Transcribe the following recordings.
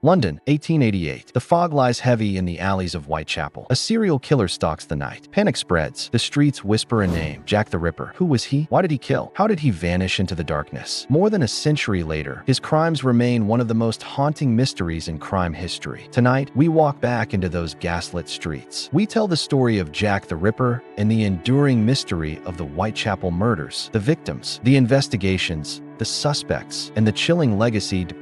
London, 1888. The fog lies heavy in the alleys of Whitechapel. A serial killer stalks the night. Panic spreads. The streets whisper a name: Jack the Ripper. Who was he? Why did he kill? How did he vanish into the darkness? More than a century later, his crimes remain one of the most haunting mysteries in crime history. Tonight, we walk back into those gaslit streets. We tell the story of Jack the Ripper and the enduring mystery of the Whitechapel murders, the victims, the investigations, the suspects, and the chilling legacy to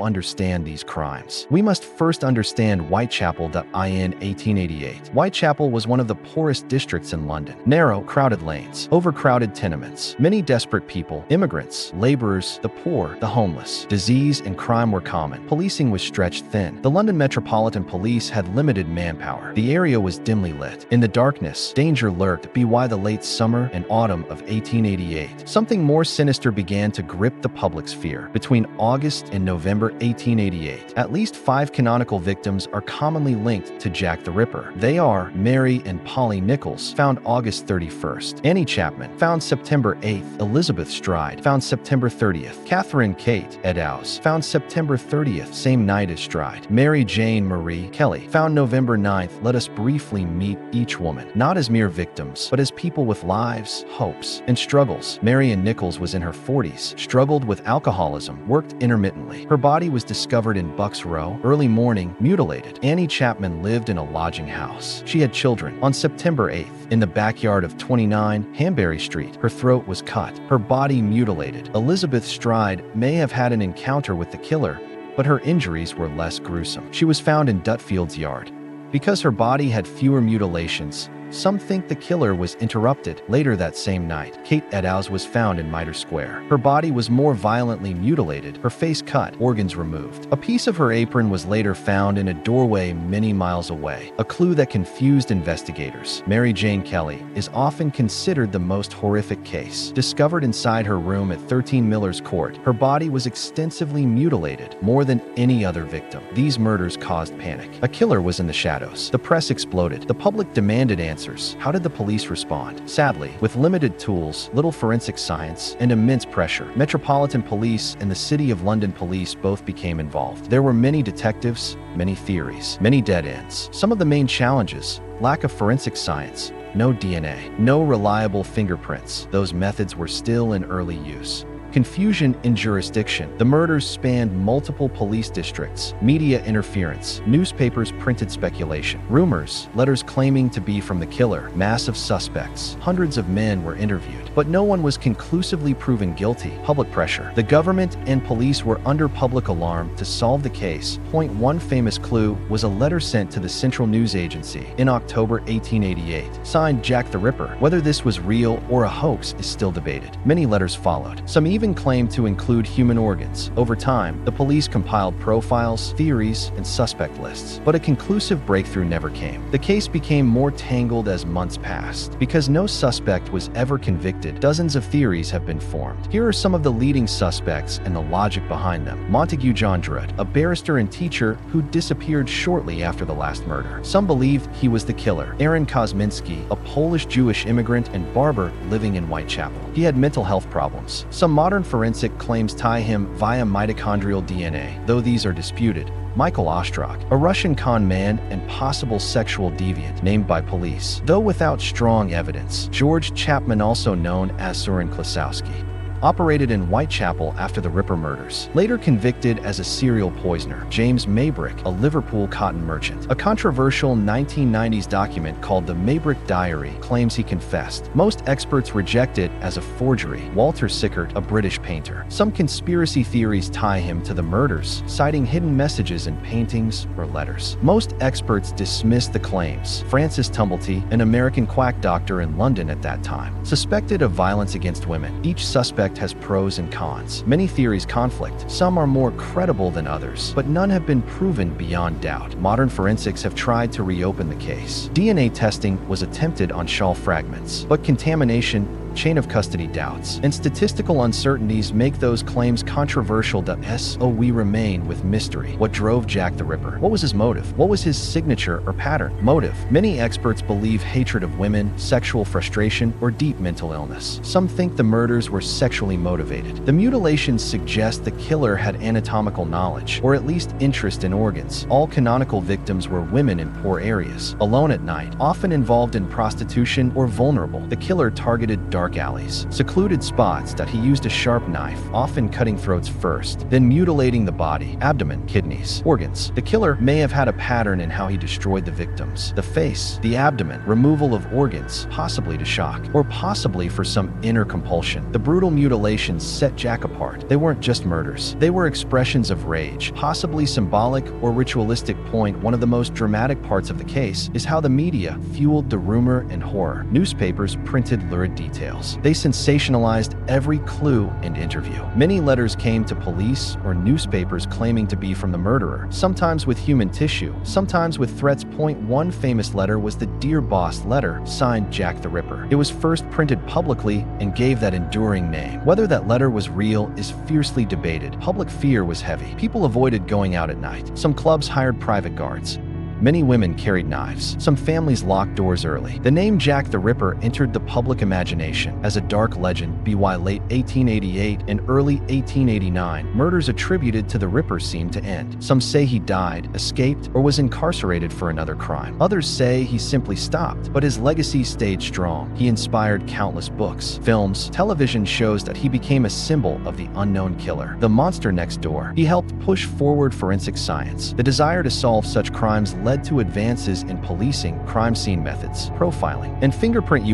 understand these crimes. We must first understand Whitechapel. In 1888, Whitechapel was one of the poorest districts in London. Narrow, crowded lanes, overcrowded tenements, many desperate people, immigrants, laborers, the poor, the homeless. Disease and crime were common. Policing was stretched thin. The London Metropolitan Police had limited manpower. The area was dimly lit. In the darkness, danger lurked. By the late summer and autumn of 1888, something more sinister began to grip the public's fear. Between August and November 1888, at least 5 canonical victims are commonly linked to Jack the Ripper. They are Mary and Polly Nichols, found August 31st; Annie Chapman, found September 8th; Elizabeth Stride, found September 30th; Catherine Kate Eddowes, found September 30th, same night as Stride; Mary Jane Marie Kelly, found November 9th. Let us briefly meet each woman, not as mere victims, but as people with lives, hopes, and struggles. Mary Ann Nichols was in her 40s, struggled with alcoholism, worked intermittently. Her body was discovered in Bucks Row, early morning, mutilated. Annie Chapman lived in a lodging house. She had children. On September 8th, in the backyard of 29 Hanbury Street, her throat was cut, her body mutilated. Elizabeth Stride may have had an encounter with the killer, but her injuries were less gruesome. She was found in Dutfield's yard. Because her body had fewer mutilations, some think the killer was interrupted. Later that same night, Kate Eddowes was found in Mitre Square. Her body was more violently mutilated, her face cut, organs removed. A piece of her apron was later found in a doorway many miles away, a clue that confused investigators. Mary Jane Kelly is often considered the most horrific case. Discovered inside her room at 13 Miller's Court, her body was extensively mutilated, more than any other victim. These murders caused panic. A killer was in the shadows. The press exploded. The public demanded answers. How did the police respond? Sadly, with limited tools, little forensic science, and immense pressure, Metropolitan Police and the City of London Police both became involved. There were many detectives, many theories, many dead ends. Some of the main challenges: lack of forensic science, no DNA, no reliable fingerprints. Those methods were still in early use. Confusion in jurisdiction. The murders spanned multiple police districts. Media interference. Newspapers printed speculation. Rumors. Letters claiming to be from the killer. Massive suspects. Hundreds of men were interviewed, but no one was conclusively proven guilty. Public pressure. The government and police were under public alarm to solve the case. One famous clue was a letter sent to the Central News Agency in October 1888, signed Jack the Ripper. Whether this was real or a hoax is still debated. Many letters followed. Some even claimed to include human organs. Over time, the police compiled profiles, theories, and suspect lists, but a conclusive breakthrough never came. The case became more tangled as months passed. Because no suspect was ever convicted, dozens of theories have been formed. Here are some of the leading suspects and the logic behind them. Montague Druitt, a barrister and teacher who disappeared shortly after the last murder. Some believe he was the killer. Aaron Kosminski, a Polish Jewish immigrant and barber living in Whitechapel. He had mental health problems. Some modern forensic claims tie him via mitochondrial DNA, though these are disputed. Michael Ostrog, a Russian con man and possible sexual deviant, named by police, though without strong evidence. George Chapman, also known as Søren Klosowski, operated in Whitechapel after the Ripper murders. Later convicted as a serial poisoner. James Maybrick, a Liverpool cotton merchant. A controversial 1990s document called the Maybrick Diary claims he confessed. Most experts reject it as a forgery. Walter Sickert, a British painter. Some conspiracy theories tie him to the murders, citing hidden messages in paintings or letters. Most experts dismiss the claims. Francis Tumblety, an American quack doctor in London at that time, suspected of violence against women. Each suspect has pros and cons. Many theories conflict. Some are more credible than others, but none have been proven beyond doubt. Modern forensics have tried to reopen the case. DNA testing was attempted on shawl fragments, but contamination chain of custody doubts, and statistical uncertainties make those claims controversial. So we remain with mystery. What drove Jack the Ripper? What was his motive? What was his signature or pattern? Motive. Many experts believe hatred of women, sexual frustration, or deep mental illness. Some think the murders were sexually motivated. The mutilations suggest the killer had anatomical knowledge, or at least interest in organs. All canonical victims were women in poor areas, alone at night, often involved in prostitution or vulnerable. The killer targeted dark alleys, secluded spots that he used a sharp knife, often cutting throats first, then mutilating the body, abdomen, kidneys, organs. The killer may have had a pattern in how he destroyed the victims. The face, the abdomen, removal of organs, possibly to shock, or possibly for some inner compulsion. The brutal mutilations set Jack apart. They weren't just murders. They were expressions of rage, possibly symbolic or ritualistic. One of the most dramatic parts of the case is how the media fueled the rumor and horror. Newspapers printed lurid details. They sensationalized every clue and interview. Many letters came to police or newspapers claiming to be from the murderer, sometimes with human tissue, sometimes with threats. One famous letter was the Dear Boss letter, signed Jack the Ripper. It was first printed publicly and gave that enduring name. Whether that letter was real is fiercely debated. Public fear was heavy. People avoided going out at night. Some clubs hired private guards. Many women carried knives. Some families locked doors early. The name Jack the Ripper entered the public imagination as a dark legend. By late 1888 and early 1889, murders attributed to the Ripper seemed to end. Some say he died, escaped, or was incarcerated for another crime. Others say he simply stopped, but his legacy stayed strong. He inspired countless books, films, television shows that he became a symbol of the unknown killer, the monster next door. He helped push forward forensic science. The desire to solve such crimes led to advances in policing, crime scene methods, profiling, and fingerprint.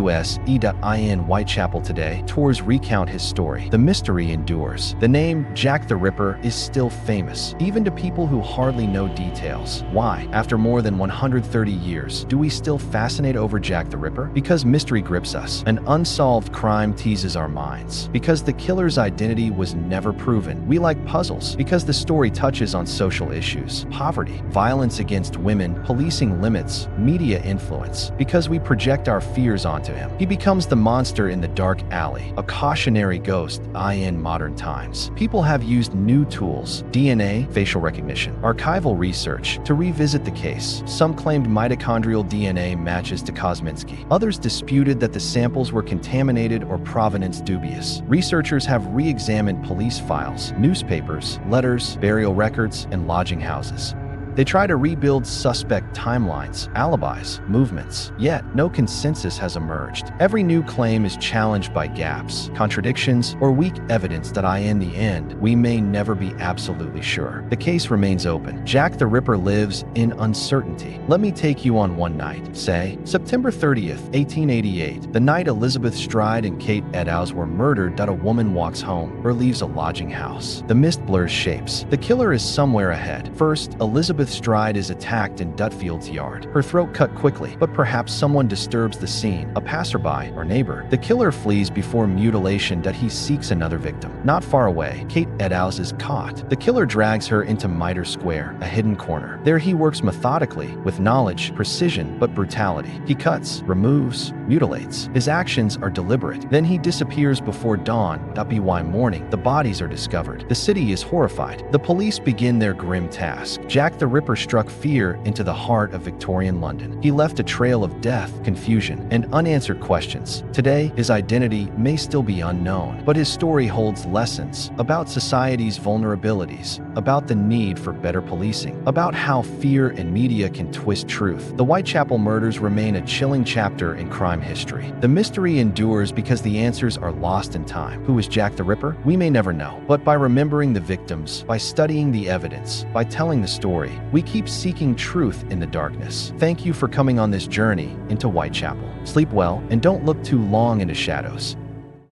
In Whitechapel today, tours recount his story. The mystery endures. The name Jack the Ripper is still famous, even to people who hardly know details. Why, after more than 130 years, do we still fascinate over Jack the Ripper? Because mystery grips us. An unsolved crime teases our minds. Because the killer's identity was never proven. We like puzzles. Because the story touches on social issues, poverty, violence against women, policing limits, media influence. Because we project our fears onto him. He becomes the monster in the dark alley, a cautionary ghost. In modern times, people have used new tools, DNA, facial recognition, archival research, to revisit the case. Some claimed mitochondrial DNA matches to Kosminski. Others disputed that the samples were contaminated or provenance dubious. Researchers have re-examined police files, newspapers, letters, burial records, and lodging houses. They try to rebuild suspect timelines, alibis, movements, yet no consensus has emerged. Every new claim is challenged by gaps, contradictions, or weak evidence that in the end, we may never be absolutely sure. The case remains open. Jack the Ripper lives in uncertainty. Let me take you on one night, say, September 30th, 1888, the night Elizabeth Stride and Kate Eddowes were murdered. A woman walks home or leaves a lodging house. The mist blurs shapes. The killer is somewhere ahead. First, Elizabeth Stride is attacked in Dutfield's yard. Her throat cut quickly, but perhaps someone disturbs the scene, a passerby or neighbor. The killer flees before mutilation. He seeks another victim. Not far away, Kate Eddowes is caught. The killer drags her into Mitre Square, a hidden corner. There he works methodically, with knowledge, precision, but brutality. He cuts, removes, mutilates. His actions are deliberate. Then he disappears before dawn. By morning, the bodies are discovered. The city is horrified. The police begin their grim task. Jack the Ripper struck fear into the heart of Victorian London. He left a trail of death, confusion, and unanswered questions. Today, his identity may still be unknown, but his story holds lessons about society's vulnerabilities, about the need for better policing, about how fear and media can twist truth. The Whitechapel murders remain a chilling chapter in crime history. The mystery endures because the answers are lost in time. Who is Jack the Ripper? We may never know, but by remembering the victims, by studying the evidence, by telling the story, we keep seeking truth in the darkness. Thank you for coming on this journey into Whitechapel. Sleep well and don't look too long into shadows.